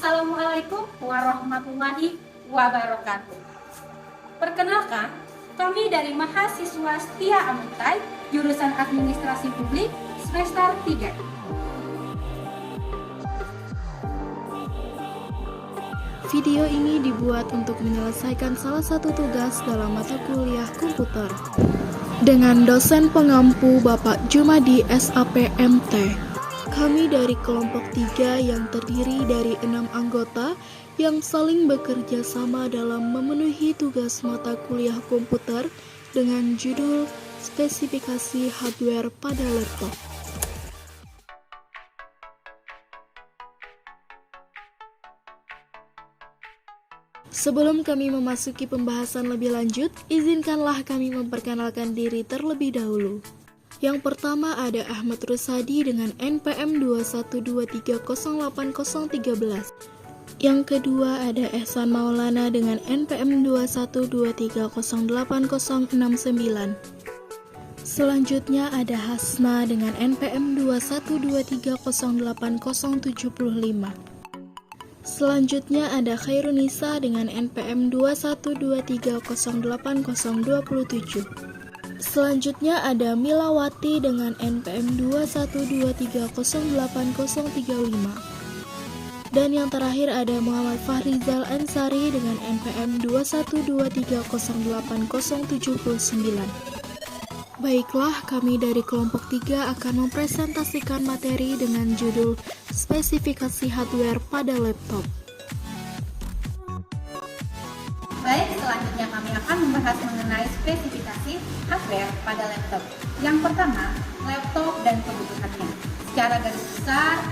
Assalamualaikum warahmatullahi wabarakatuh. Perkenalkan, kami dari mahasiswa Setia Amutai, jurusan Administrasi Publik, semester 3. Video ini dibuat untuk menyelesaikan salah satu tugas dalam mata kuliah komputer dengan dosen pengampu Bapak Jumadi SAPMT. Kami dari kelompok 3 yang terdiri dari 6 anggota yang saling bekerja sama dalam memenuhi tugas mata kuliah komputer dengan judul spesifikasi hardware pada laptop. Sebelum kami memasuki pembahasan lebih lanjut, izinkanlah kami memperkenalkan diri terlebih dahulu. Yang pertama ada Ahmad Rusadi dengan NPM 212308013. Yang kedua ada Ehsan Maulana dengan NPM 212308069. Selanjutnya ada Hasna dengan NPM 212308075. Selanjutnya ada Khairunisa dengan NPM 212308027. Selanjutnya ada Milawati dengan NPM 212308035. Dan yang terakhir ada Muhammad Fahrizal Ansari dengan NPM 212308079. Baiklah, kami dari kelompok 3 akan mempresentasikan materi dengan judul spesifikasi hardware pada laptop. Baik, selanjutnya kami akan membahas mengenai spesifikasi hardware pada laptop. Yang pertama, laptop dan kebutuhannya. Secara garis besar,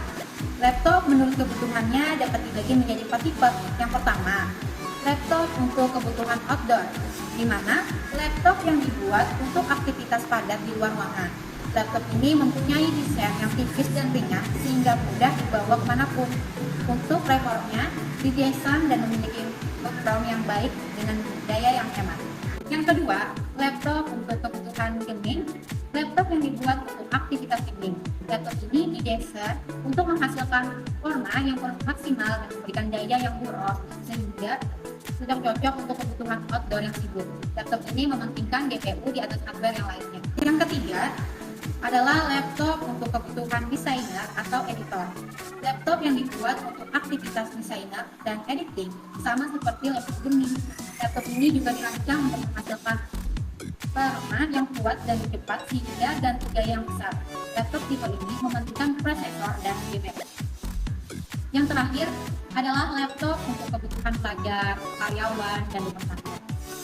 laptop menurut kebutuhannya dapat dibagi menjadi 4 tipe. Yang pertama, laptop untuk kebutuhan outdoor, di mana laptop yang dibuat untuk aktivitas padat di luar ruangan. Laptop ini mempunyai desain yang tipis dan ringan sehingga mudah dibawa kemanapun. Untuk reformnya, didesain dan memiliki background yang baik dengan daya yang hemat. Yang kedua, laptop untuk kebutuhan gaming. Laptop yang dibuat untuk aktivitas gaming. Laptop ini didesain untuk menghasilkan warna yang maksimal dan memberikan daya yang boros sehingga sudah cocok untuk kebutuhan outdoor yang sibuk. Laptop ini mementingkan GPU di atas hardware yang lainnya. Yang ketiga adalah laptop untuk kebutuhan desainer atau editor. Laptop yang dibuat untuk aktivitas desainer dan editing sama seperti laptop gaming. Laptop ini juga dirancang untuk menghasilkan warna yang kuat dan cepat sehingga ganti gaya yang besar. Laptop tipe ini mementingkan prosesor dan GPU. Yang terakhir adalah laptop untuk kebutuhan pelajar, karyawan, dan rumah tangga.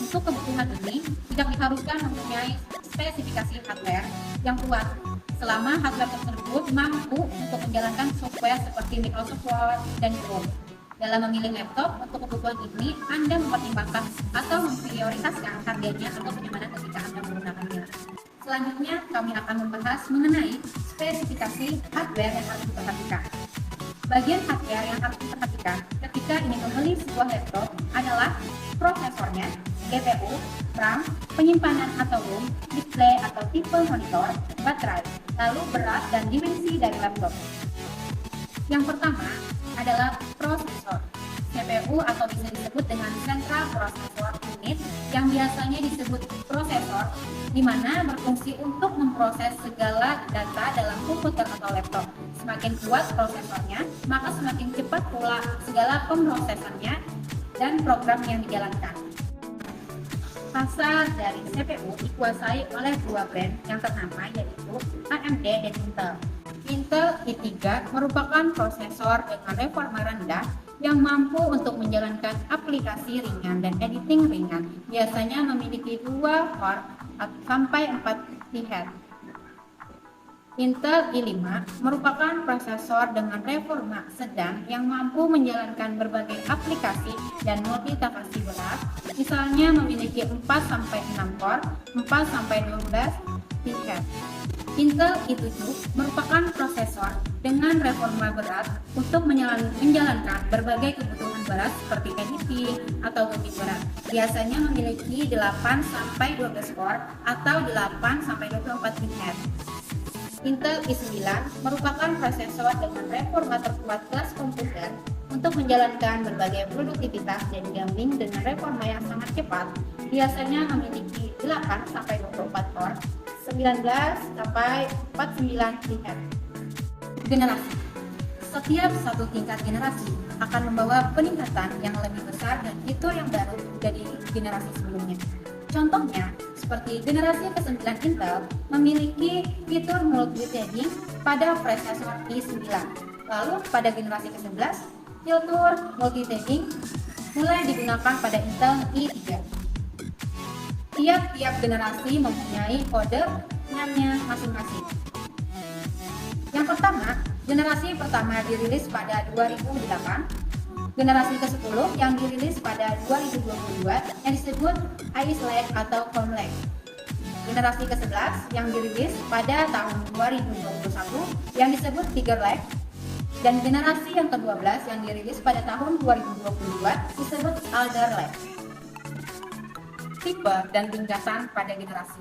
Untuk kebutuhan ini tidak diharuskan mempunyai spesifikasi hardware yang kuat selama hardware tersebut mampu untuk menjalankan software seperti Microsoft Word dan Chrome. Dalam memilih laptop untuk kebutuhan ini, Anda mempertimbangkan atau memprioritaskan harganya atau kenyamanan ketika Anda menggunakannya. Selanjutnya, kami akan membahas mengenai spesifikasi hardware yang harus diperhatikan. Bagian hardware yang harus diperhatikan ketika ingin membeli sebuah laptop adalah prosesornya, GPU, RAM, penyimpanan atau ROM, display atau tipe monitor, baterai, lalu berat dan dimensi dari laptop. Yang pertama adalah prosesor. CPU atau bisa disebut dengan Central Processor Unit yang biasanya disebut prosesor, di mana berfungsi untuk memproses segala data dalam komputer atau laptop. Semakin kuat prosesornya, maka semakin cepat pula segala pemrosesannya dan program yang dijalankan. Pasar dari CPU dikuasai oleh dua brand yang ternama yaitu AMD dan Intel. Intel i3 merupakan prosesor dengan performa rendah yang mampu untuk menjalankan aplikasi ringan dan editing ringan. Biasanya memiliki 2 core sampai 4 thread. Intel i5 merupakan prosesor dengan performa sedang yang mampu menjalankan berbagai aplikasi dan multitapskasi berat, misalnya memiliki 4-6 core, 4-12 thread. Intel i7 merupakan prosesor dengan performa berat untuk menjalankan berbagai kebutuhan berat seperti editing atau gaming berat. Biasanya memiliki 8-12 core atau 8-24 thread. Intel i9 merupakan prosesor dengan performa terkuat kelas komputer Untuk menjalankan berbagai produktivitas dan gambling dengan reforma yang sangat cepat, biasanya memiliki 8 sampai 24 core, 19 sampai 49 thread. Generasi. Setiap satu tingkat generasi akan membawa peningkatan yang lebih besar dan fitur yang baru dari generasi sebelumnya. Contohnya, seperti generasi ke-9 Intel memiliki fitur multithreading pada prosesor i9. Lalu pada generasi ke-11, fitur multithreading mulai digunakan pada Intel i3. Tiap-tiap generasi mempunyai kodenya masing-masing. Yang pertama, generasi pertama dirilis pada 2008, generasi ke-10 yang dirilis pada 2022 yang disebut Ice Lake atau Comm Lake. Generasi ke-11 yang dirilis pada tahun 2021 yang disebut Tiger Lake, dan generasi yang ke-12 yang dirilis pada tahun 2022 disebut Alder Lake. Tipe dan tingkatan pada generasi.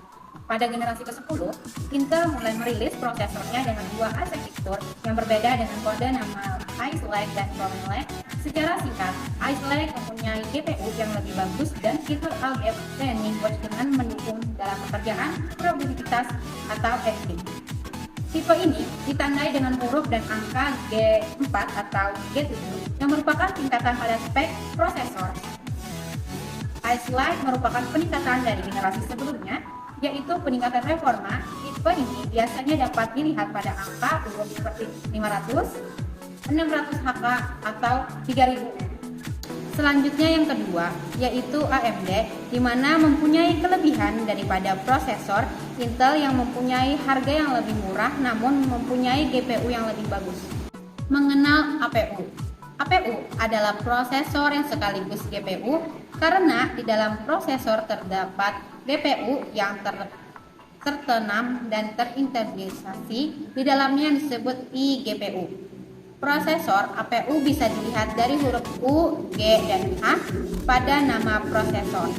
Pada generasi ke-10, Intel mulai merilis prosesornya dengan dua arsitektur yang berbeda dengan kode nama Ice Lake dan Comm Lake. Secara singkat, Ice Lake mempunyai GPU yang lebih bagus dan fitur algebra training watch dengan mendukung dalam pekerjaan produktivitas atau editing. Tipe ini ditandai dengan huruf dan angka G4 atau G7 yang merupakan tingkatan pada spek prosesor. Ice Lake merupakan peningkatan dari generasi sebelumnya, yaitu peningkatan reforma. Tipe ini biasanya dapat dilihat pada angka huruf seperti 500, 600 HK atau 3000. Selanjutnya yang kedua, yaitu AMD, di mana mempunyai kelebihan daripada prosesor Intel yang mempunyai harga yang lebih murah namun mempunyai GPU yang lebih bagus. Mengenal APU. APU adalah prosesor yang sekaligus GPU karena di dalam prosesor terdapat GPU yang tertanam dan terintegrasi di dalamnya yang disebut eGPU. Prosesor APU bisa dilihat dari huruf U, G, dan H pada nama prosesor.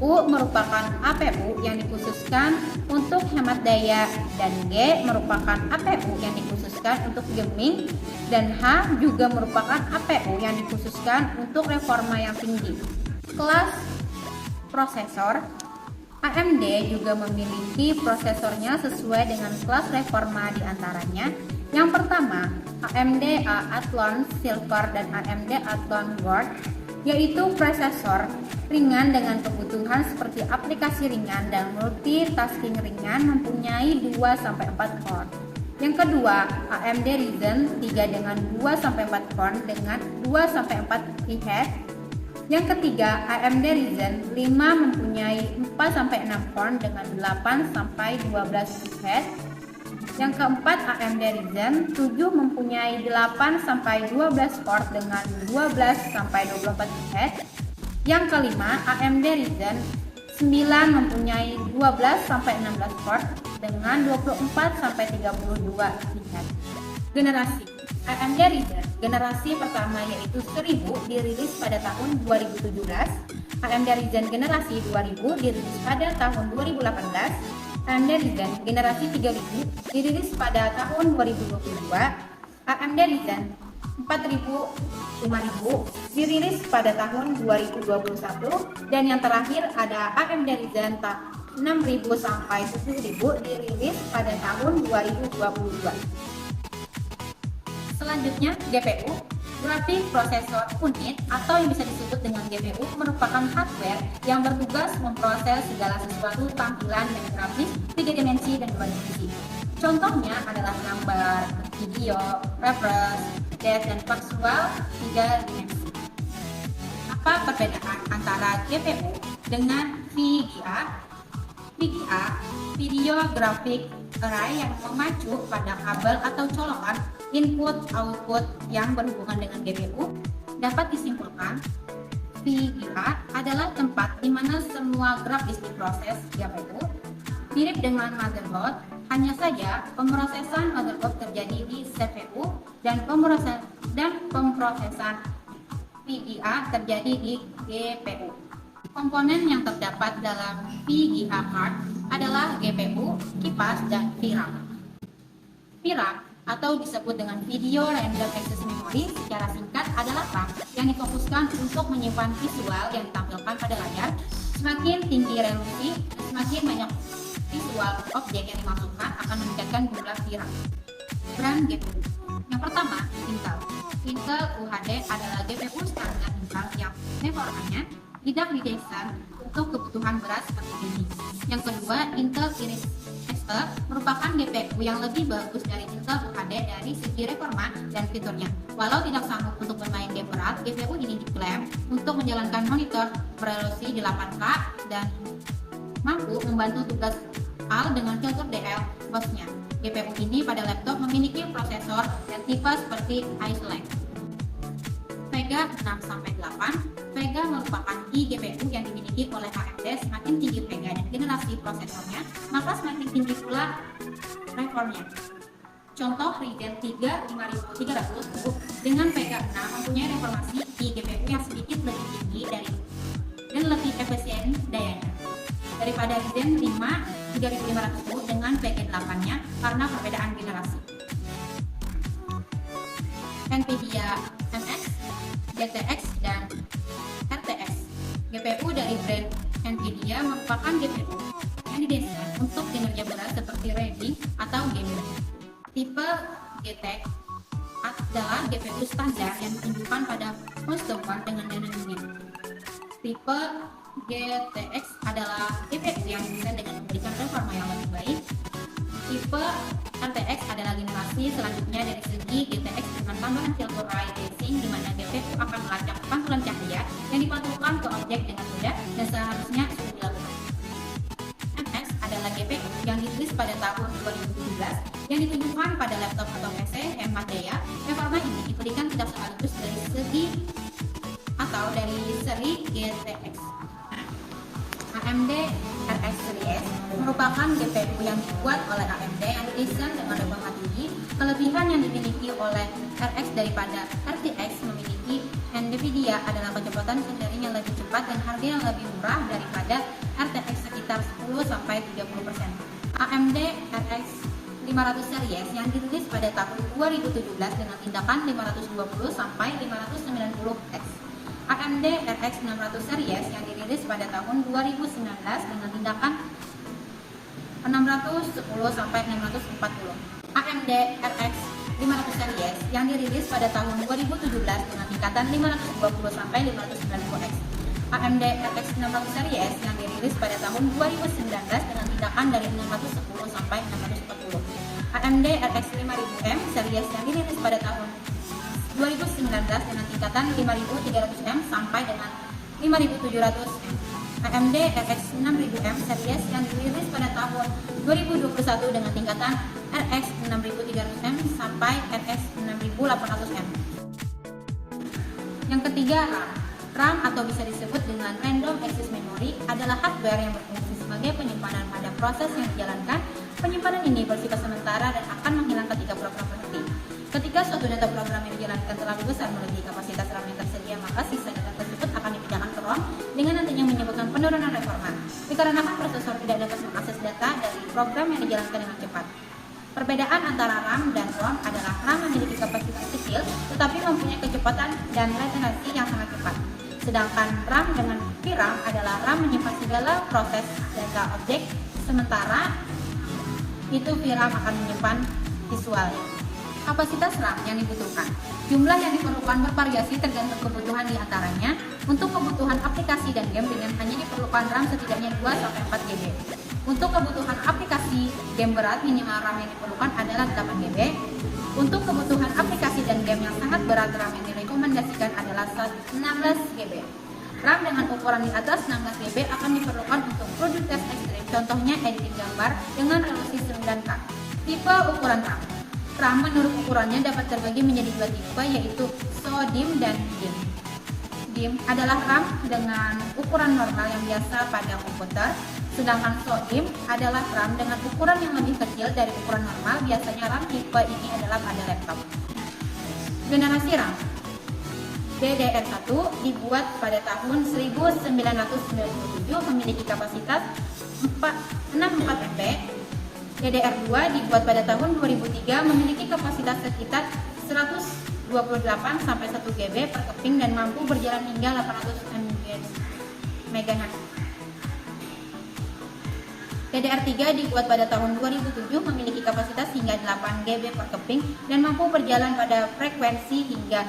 U merupakan APU yang dikhususkan untuk hemat daya, dan G merupakan APU yang dikhususkan untuk gaming, dan H juga merupakan APU yang dikhususkan untuk reforma yang tinggi. Kelas prosesor. AMD juga memiliki prosesornya sesuai dengan kelas reforma di antaranya. Yang pertama, AMD Athlon Silver dan AMD Athlon Gold, yaitu prosesor ringan dengan kebutuhan seperti aplikasi ringan dan multitasking ringan, mempunyai 2-4 core. Yang kedua, AMD Ryzen 3 dengan 2-4 core dengan 2-4 GHz. Yang ketiga, AMD Ryzen 5 mempunyai 4-6 core dengan 8-12 GHz. Yang keempat, AMD Ryzen 7 mempunyai 8-12 core dengan 12-24 GHz. Yang kelima, AMD Ryzen 9 mempunyai 12-16 core dengan 24-32 GHz. Generasi AMD Ryzen generasi pertama yaitu 1000 dirilis pada tahun 2017. AMD Ryzen generasi 2000 dirilis pada tahun 2018. AMD Ryzen generasi 3000 dirilis pada tahun 2022. AMD Ryzen 4000 5000 dirilis pada tahun 2021, dan yang terakhir ada AMD Ryzen 6000 sampai 10000 dirilis pada tahun 2022. Selanjutnya, GPU, Graphic Processor Unit atau yang bisa disebut dengan GPU, merupakan hardware yang bertugas memproses segala sesuatu tampilan dan grafis 3 dimensi dan 2 dimensi. Contohnya adalah gambar, video, reference, text, dan visual 3 dimensi. Apa perbedaan antara GPU dengan VGA? VGA, Video Graphic Array, yang memacu pada kabel atau colokan input-output yang berhubungan dengan GPU. Dapat disimpulkan, VGA adalah tempat di mana semua grafis diproses GPU. Mirip dengan motherboard, hanya saja pemrosesan motherboard terjadi di CPU dan pemrosesan VGA terjadi di GPU. Komponen yang terdapat dalam VGA card adalah GPU, kipas, dan VRAM. VRAM atau disebut dengan Video Random Access Memory secara singkat adalah RAM yang difokuskan untuk menyimpan visual yang ditampilkan pada layar. Semakin tinggi resolusi, semakin banyak visual objek yang dimasukkan akan meningkatkan jumlah VRAM. Brand GPU. Yang pertama, Intel. Intel UHD adalah GPU standar Intel yang memorinya tidak didesain untuk kebutuhan berat seperti ini. Yang kedua, Intel Iris Xe merupakan GPU yang lebih bagus dari Intel UHD dari segi performa dan fiturnya. Walau tidak sanggup untuk bermain game berat, GPU ini diklaim untuk menjalankan monitor beresolusi 8K dan mampu membantu tugas HAL dengan fitur DL hostnya. GPU ini pada laptop memiliki prosesor dan tipe seperti Ice Lake. Vega 6-8. Vega merupakan eGPU yang dimiliki oleh AMD. Semakin tinggi Vega dan generasi prosesornya, maka semakin tinggi pula performanya. Contoh Ryzen 3 5300 dengan Vega 6 mempunyai reformasi eGPU yang sedikit lebih tinggi dan lebih efisien dayanya daripada Ryzen 5 3500 dengan Vega 8-nya karena perbedaan generasi. Nvidia MX, GTX, dan RTX. GPU dari brand Nvidia merupakan GPU yang didesain untuk kinerja berat seperti reading atau gaming. Tipe GTX adalah GPU standar yang ditunjukkan pada customer dengan dana dingin. Tipe GTX adalah GPU yang didesain dengan memberikan performa yang lebih baik. Tipe RTX adalah generasi selanjutnya dari segi GTX dengan tambahan fitur ray tracing, di mana GPU akan melacak pantulan cahaya yang dipantulkan ke objek dengan mudah dan seharusnya sudah dilakukan. MX adalah GPU yang dirilis pada tahun 2017 yang ditunjukkan pada laptop atau PC hemat daya. Performa ini diberikan tidak sekaligus dari seri GTX. AMD RX Series merupakan GPU yang dibuat oleh AMD yang didesain dengan performa tinggi. Kelebihan yang dimiliki oleh RX daripada RTX memiliki Nvidia adalah kecepatan scaling yang lebih cepat dan harga yang lebih murah daripada RTX sekitar 10-30%. AMD RX 500 Series yang dirilis pada tahun 2017 dengan tindakan 520-590Hz. AMD RX 600 Series yang dirilis pada tahun 2019 dengan tindakan 610-640. AMD RX 500 Series yang dirilis pada tahun 2017 dengan tingkatan 520-590Hz. AMD RX 600 Series yang dirilis pada tahun 2019 dengan tindakan dari 610-640. AMD RX 5000M Series yang dirilis pada tahun 2019 dengan tingkatan 5300M sampai dengan 5700M. AMD RX 6000M Series yang dirilis pada tahun 2021 dengan tingkatan RX 6300M sampai RX 6800M. Yang ketiga, RAM. RAM atau bisa disebut dengan Random Access Memory adalah hardware yang berfungsi sebagai penyimpanan pada proses yang dijalankan. Penyimpanan ini bersifat sementara dan akan menghilang ketika program berhenti. Ketika suatu data program yang dijalankan terlalu besar melebihi kapasitas RAM yang tersedia, maka sisa data tersebut akan dipindahkan ke ROM dengan nantinya menyebabkan penurunan performa. Dikarenakan prosesor tidak dapat mengakses data dari program yang dijalankan dengan cepat. Perbedaan antara RAM dan ROM adalah RAM memiliki kapasitas kecil tetapi mempunyai kecepatan dan latensi yang sangat cepat. Sedangkan RAM dengan VRAM adalah RAM menyimpan segala proses data objek, sementara itu VRAM akan menyimpan visualnya. Kapasitas RAM yang dibutuhkan. Jumlah yang diperlukan bervariasi tergantung kebutuhan di antaranya. Untuk kebutuhan aplikasi dan game dengan hanya diperlukan RAM setidaknya 2-4 GB. Untuk kebutuhan aplikasi game berat, minimal RAM yang diperlukan adalah 8 GB. Untuk kebutuhan aplikasi dan game yang sangat berat, RAM yang direkomendasikan adalah 16 GB. RAM dengan ukuran di atas 16 GB akan diperlukan untuk produktivitas ekstrim, contohnya editing gambar dengan resolusi 9K. Tipe ukuran RAM. RAM menurut ukurannya dapat terbagi menjadi dua tipe, yaitu SO-DIMM dan DIMM. DIMM adalah RAM dengan ukuran normal yang biasa pada komputer, sedangkan SO-DIMM adalah RAM dengan ukuran yang lebih kecil dari ukuran normal. Biasanya RAM tipe ini adalah pada laptop. Generasi RAM. DDR1 dibuat pada tahun 1997, memiliki kapasitas 64 MB DDR2 dibuat pada tahun 2003, memiliki kapasitas sekitar 128 sampai 1 GB per keping dan mampu berjalan hingga 800 MHz. DDR3 dibuat pada tahun 2007, memiliki kapasitas hingga 8 GB per keping dan mampu berjalan pada frekuensi hingga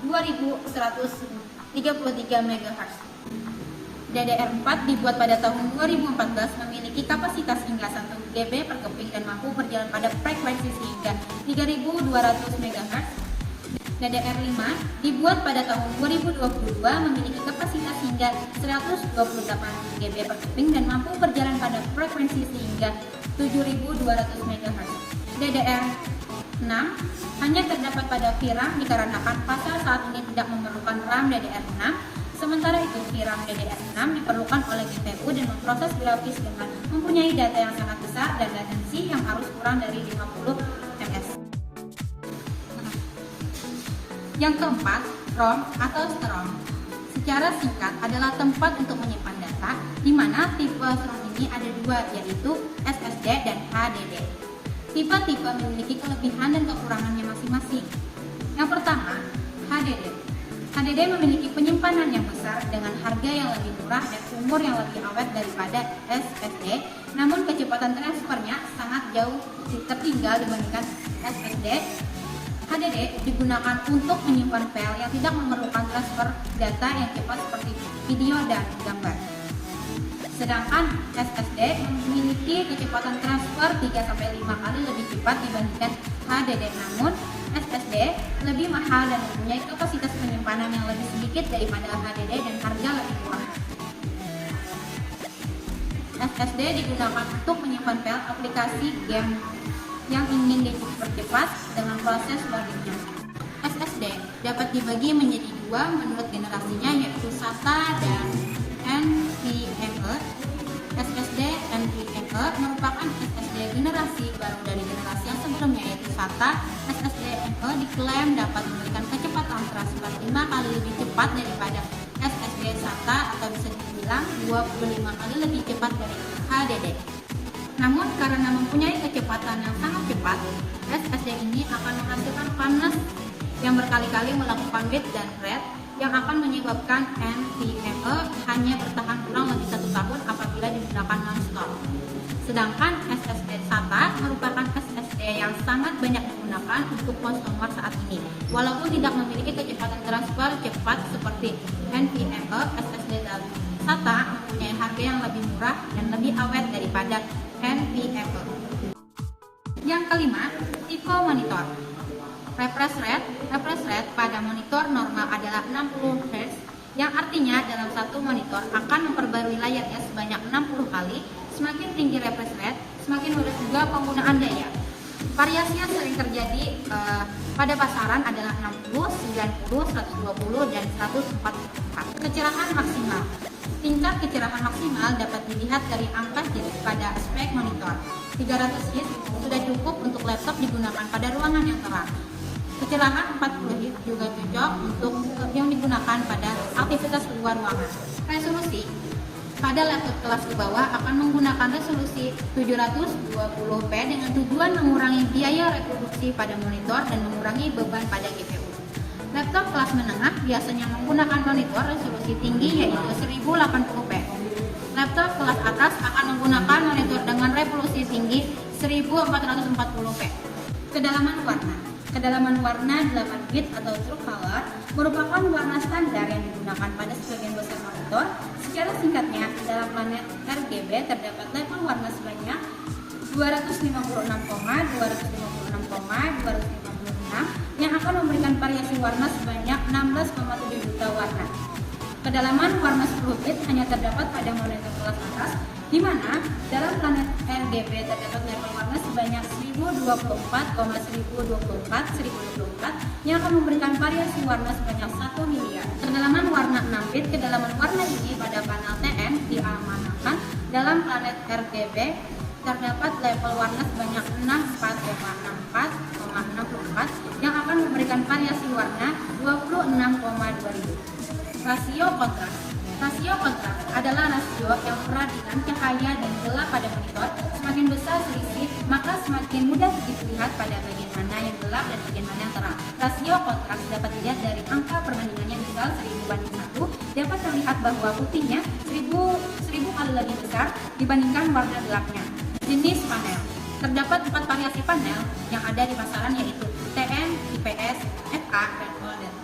2133 MHz. DDR4 dibuat pada tahun 2014, memiliki kapasitas hingga 1 GB per keping dan mampu berjalan pada frekuensi hingga 3200 MHz. DDR5 dibuat pada tahun 2022, memiliki kapasitas hingga 128 GB per keping dan mampu berjalan pada frekuensi hingga 7200 MHz. DDR6 hanya terdapat pada VRAM dikarenakan pasar saat ini tidak memerlukan RAM DDR6. Sementara itu, VRAM DDR6 diperlukan oleh GPU dan memproses grafis dengan mempunyai data yang sangat besar dan latensi yang harus kurang dari 50 ms. Yang keempat, ROM atau SROM. Secara singkat adalah tempat untuk menyimpan data, di mana tipe SROM ini ada dua, yaitu SSD dan HDD. Tipe-tipe memiliki kelebihan dan kekurangannya masing-masing. Yang pertama, HDD. HDD memiliki penyimpanan yang besar dengan harga yang lebih murah dan umur yang lebih awet daripada SSD, namun kecepatan transfernya sangat jauh tertinggal dibandingkan SSD. HDD digunakan untuk menyimpan file yang tidak memerlukan transfer data yang cepat seperti video dan gambar. Sedangkan SSD memiliki kecepatan transfer 3-5 kali lebih cepat dibandingkan HDD, namun SSD lebih mahal dan mempunyai kapasitas penyimpanan yang lebih sedikit daripada HDD dan harga lebih murah. SSD digunakan untuk menyimpan file aplikasi game yang ingin dipercepat dengan proses loadingnya. SSD dapat dibagi menjadi dua menurut generasinya, yaitu SATA dan NVMe. SSD NVMe merupakan SSD generasi baru dari generasi yang sebelumnya, yaitu SATA. SSD NVMe diklaim dapat memberikan kecepatan transfer 5 kali lebih cepat daripada SSD SATA atau bisa dibilang 25 kali lebih cepat dari HDD. Namun karena mempunyai kecepatan yang sangat cepat, SSD ini akan menghasilkan panas yang berkali-kali melakukan read dan write yang akan menyebabkan NVMe hanya bertahan kurang lebih 1 tahun apabila digunakan non-stop. Sedangkan SSD SATA merupakan SSD yang sangat banyak digunakan untuk konsumer saat ini. Walaupun tidak memiliki kecepatan transfer cepat seperti NVMe, SSD SATA mempunyai harga yang lebih murah dan lebih awet daripada NVMe. Yang kelima, tipe monitor. Refresh rate pada monitor normal adalah 60 Hz, yang artinya dalam satu monitor akan memperbarui layarnya sebanyak 60 kali. Semakin tinggi refresh rate, semakin mudah juga penggunaan daya. Variasi yang sering terjadi pada pasaran adalah 60, 90, 120, dan 144. Kecerahan maksimal. Tingkat kecerahan maksimal dapat dilihat dari angka jenis pada spek monitor. 300 Hz sudah cukup untuk laptop digunakan pada ruangan yang terang. Kecerahan 40 Hz juga cocok untuk yang digunakan pada aktivitas luar ruangan. Resolusi pada laptop kelas ke bawah akan menggunakan resolusi 720p dengan tujuan mengurangi biaya reproduksi pada monitor dan mengurangi beban pada GPU. Laptop kelas menengah biasanya menggunakan monitor resolusi tinggi yaitu 1080p. Laptop kelas atas akan menggunakan monitor dengan resolusi tinggi 1440p. Kedalaman warna. Kedalaman warna 8 bit atau true color merupakan warna standar yang digunakan pada sebagian besar monitor. Secara singkatnya, dalam planet RGB terdapat level warna sebanyak 256,256,256 yang akan memberikan variasi warna sebanyak 16,7 juta warna. Kedalaman warna 10 bit hanya terdapat pada monitor kelas atas, di mana dalam planet RGB terdapat level warna sebanyak 1024,1024 yang akan memberikan variasi warna sebanyak 1 miliar. Kedalaman warna 6 bit, kedalaman warna ini pada panel TN diamanahkan dalam planet RGB terdapat level warna sebanyak 64,64,64 yang akan memberikan variasi warna 26,2000. Rasio kontras. Rasio kontras adalah rasio yang perhatian cahaya dan gelap pada monitor. Semakin besar selisih, maka semakin mudah dilihat pada bagian mana yang gelap dan bagian mana yang terang. Rasio kontras dapat dilihat dari angka perbandingannya, misal 1000:1, dapat terlihat bahwa putihnya 1000 kali lebih besar dibandingkan warna gelapnya. Jenis panel. Terdapat 4 variasi panel yang ada di pasaran, yaitu TN, IPS, FA, dan OLED.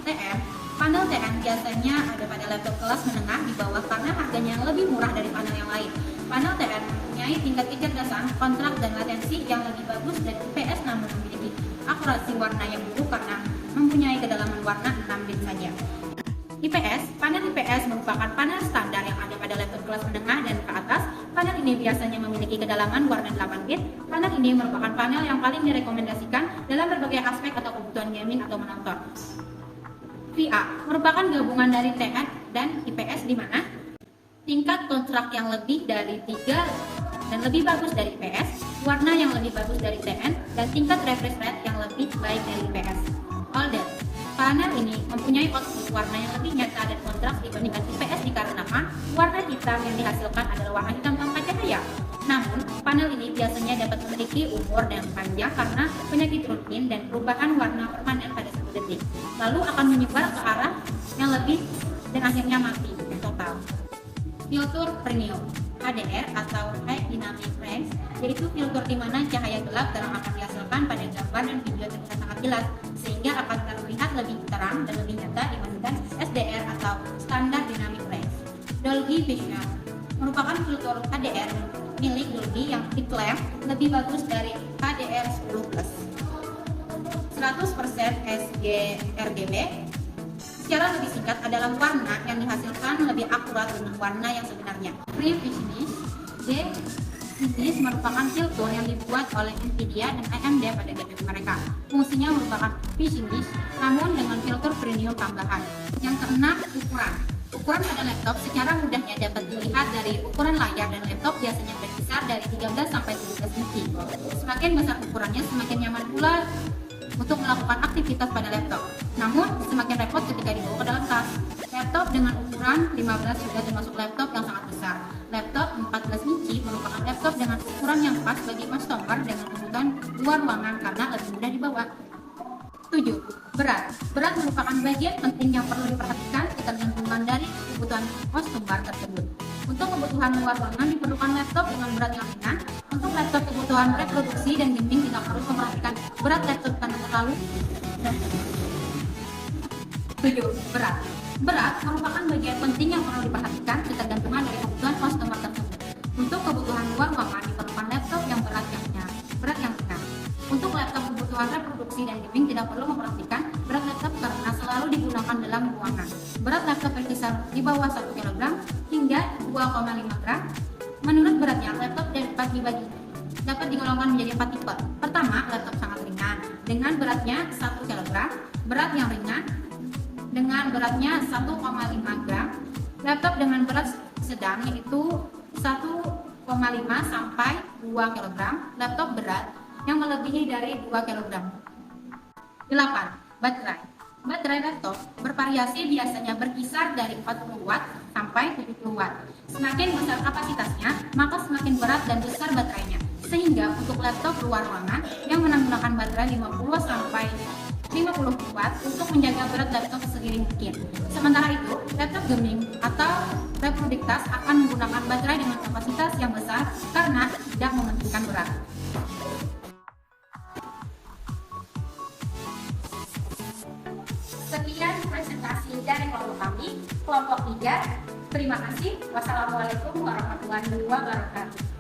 TN. Panel TN biasanya ada pada laptop kelas menengah di bawah karena harganya lebih murah dari panel yang lain. Panel TN mempunyai tingkat kecerdasan, kontras, dan latensi yang lebih bagus dari IPS, namun memiliki akurasi warna yang buruk karena mempunyai kedalaman warna 6 bit saja. IPS. Panel IPS merupakan panel standar yang ada pada laptop kelas menengah dan ke atas. Panel ini biasanya memiliki kedalaman warna 8 bit. Panel ini merupakan panel yang paling direkomendasikan dalam berbagai aspek atau kebutuhan gaming atau menonton. VA merupakan gabungan dari TN dan IPS, di mana tingkat kontras yang lebih dari 3 dan lebih bagus dari IPS, warna yang lebih bagus dari TN, dan tingkat refresh rate yang lebih baik dari IPS. OLED. Panel ini mempunyai output warna yang lebih nyata dan kontras dibandingkan IPS dikarenakan warna hitam yang dihasilkan adalah warna hitam tanpa cahaya. Namun, panel ini biasanya dapat memiliki umur yang panjang karena penyakit rutin dan perubahan warna permanen pada 1 detik, lalu akan menyebar ke arah yang lebih dan akhirnya mati total. Filter premium HDR atau High Dynamic Range, yaitu filter di mana cahaya gelap terang akan dihasilkan pada gambar dan video terlihat sangat jelas, sehingga akan terlihat lebih terang dan lebih nyata dibandingkan SDR atau Standard Dynamic Range. Dolby Vision merupakan filter HDR milik Dolby yang diklaim lebih bagus dari HDR10+. 100% sRGB. Secara lebih singkat adalah warna yang dihasilkan lebih akurat dengan warna yang sebenarnya. Pre-finish Finish merupakan filter yang dibuat oleh Nvidia dan AMD pada GPU mereka. Fungsinya merupakan finish, namun dengan filter premium tambahan. Yang keenam, ukuran. Ukuran pada laptop secara mudahnya dapat dilihat dari ukuran layar, dan laptop biasanya berkisar dari 13 sampai 17 inci. Semakin besar ukurannya, semakin nyaman pula untuk melakukan aktivitas pada laptop. Namun, semakin repot ketika dibawa ke dalam tas. Laptop dengan ukuran 15 juga termasuk laptop yang sangat besar. Laptop 14 inci merupakan laptop dengan ukuran yang pas bagi customer dengan kebutuhan luar ruangan karena lebih mudah dibawa. 7. Berat. Berat merupakan bagian penting yang perlu diperhatikan ketergantungan dari kebutuhan customer tersebut. Untuk kebutuhan luar ruangan diperlukan laptop dengan berat yang ringan. Untuk laptop kebutuhan reproduksi dan gaming tidak perlu memperhatikan berat laptop karena terlalu. 7. Berat. Berat merupakan bagian penting yang perlu diperhatikan ketergantungan dari kebutuhan customer tersebut. Untuk kebutuhan luar ruangan diperlukan laptop yang berat yang ringan. Untuk laptop kebutuhan reproduksi dan gaming tidak perlu memperhatikan berat laptop karena selalu digunakan dalam ruangan. Berat laptop berkisar di bawah 1 kg hingga 2,5 gram. Menurut beratnya, laptop dapat digolongkan menjadi 4 tipe. Pertama, laptop sangat ringan dengan beratnya 1 kg. Berat yang ringan dengan beratnya 1,5 gram. Laptop dengan berat sedang yaitu 1,5 sampai 2 kg. Laptop berat yang melebihi dari 2 kg. 8. Baterai. Baterai laptop bervariasi, biasanya berkisar dari 40 watt sampai 70 watt. Semakin besar kapasitasnya, maka semakin berat dan besar baterainya. Sehingga untuk laptop luar ruangan yang menggunakan baterai 50 sampai 50 watt untuk menjaga berat laptop seiring mungkin. Sementara itu, laptop gaming atau reproduksi akan menggunakan baterai dengan kapasitas yang besar karena tidak mementingkan berat. Sekian presentasi dari kelompok kami, kelompok 3. Terima kasih. Wassalamualaikum warahmatullahi wabarakatuh.